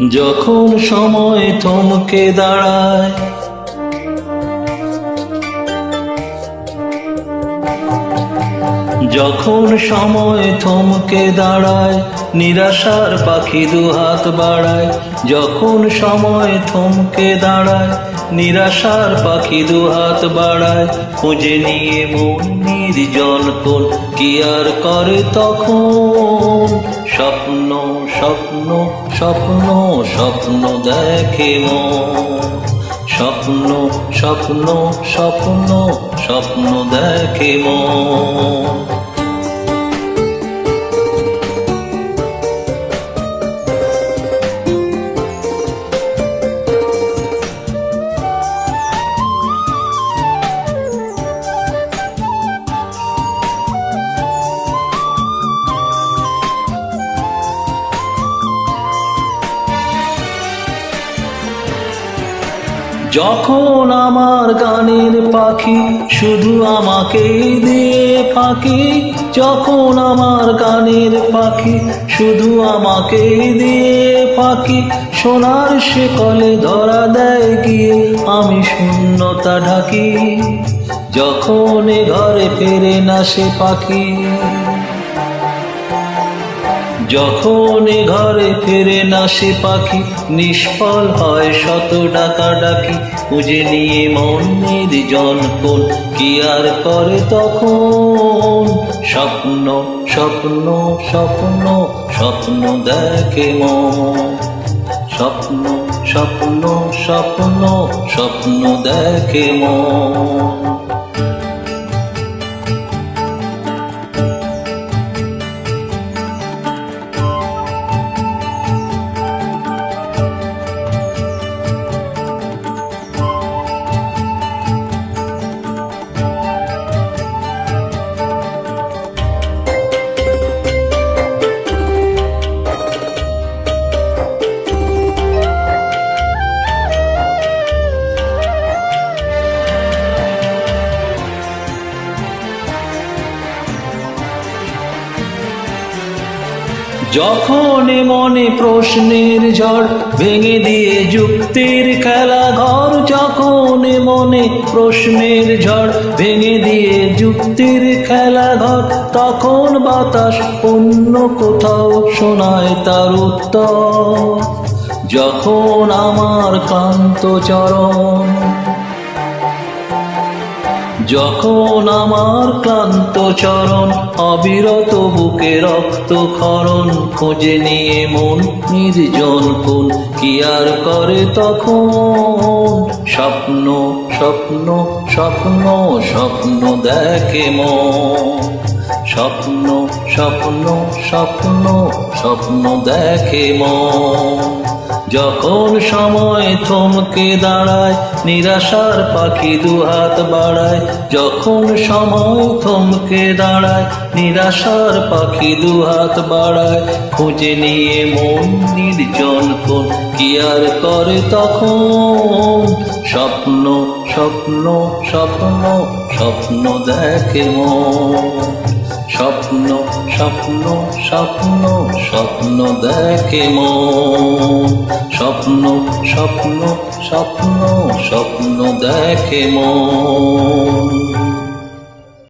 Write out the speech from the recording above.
যখন সময় থমকে দাঁড়ায়, যখন সময় থমকে দাঁড়ায়, নিরাশার পাখি দুহাত বাড়ায়। যখন সময় থমকে দাঁড়ায়, নিরাশার পাখি দুহাত বাড়ায়। খুঁজে নিয়ে মন নির্জন কোন কি আর করে তখন। স্বপ্ন স্বপ্ন স্বপ্ন স্বপ্ন দেখে মন। স্বপ্ন স্বপ্ন স্বপ্ন স্বপ্ন দেখে মন। যখন আমার গানের পাখি শুধু আমাকে দিয়ে ফাঁকি। যখন আমার গানের পাখি শুধু আমাকে দিয়ে ফাঁকি। সোনার শিকলে ধরা দেয় গিয়ে আমি শূন্যতা ঢাকি। যখন এ ঘরে ফেরে না সে পাখি, যখন এ ঘরে ফেরে না সে পাখি, নিষ্ফল হয় শত ডাকাডাকি। খুঁজে নিয়ে মন নির্জন কোন কি আর করে তখন। স্বপ্ন স্বপ্ন স্বপ্ন স্বপ্ন দেখে মন। স্বপ্ন স্বপ্ন স্বপ্ন স্বপ্ন দেখে মন। যখন মনে প্রশ্নের ঝড় ভেঙে দিয়ে যুক্তির খেলা ঘর। যখন মনে প্রশ্নের ঝড় ভেঙে দিয়ে যুক্তির খেলা ঘর। তখন বাতাস অন্য কোথাও শোনায় তার উত্তর। যখন আমার ক্লান্ত চরণ, যখন আমার ক্লান্ত চরণ অবিরত বুকে রক্ত ক্ষরণ। খুঁজে নিয়ে মন নির্জন কোন কি আর করে তখন। স্বপ্ন স্বপ্ন স্বপ্ন স্বপ্ন দেখে মন। স্বপ্ন স্বপ্ন স্বপ্ন স্বপ্ন দেখে মন। যখন সময় থমকে দাঁড়ায়, নিরাশার পাখি দুহাত বাড়ায়। যখন সময় থমকে দাঁড়ায়, নিরাশার পাখি দুহাত বাড়ায়। খুঁজে নিয়ে মন নির্জন কোন কি আর করে তখন। স্বপ্ন স্বপ্ন স্বপ্ন স্বপ্ন দেখে মন। স্বপ্ন স্বপ্ন স্বপ্ন স্বপ্ন দেখে মন। স্বপ্ন স্বপ্ন স্বপ্ন স্বপ্ন দেখে মন।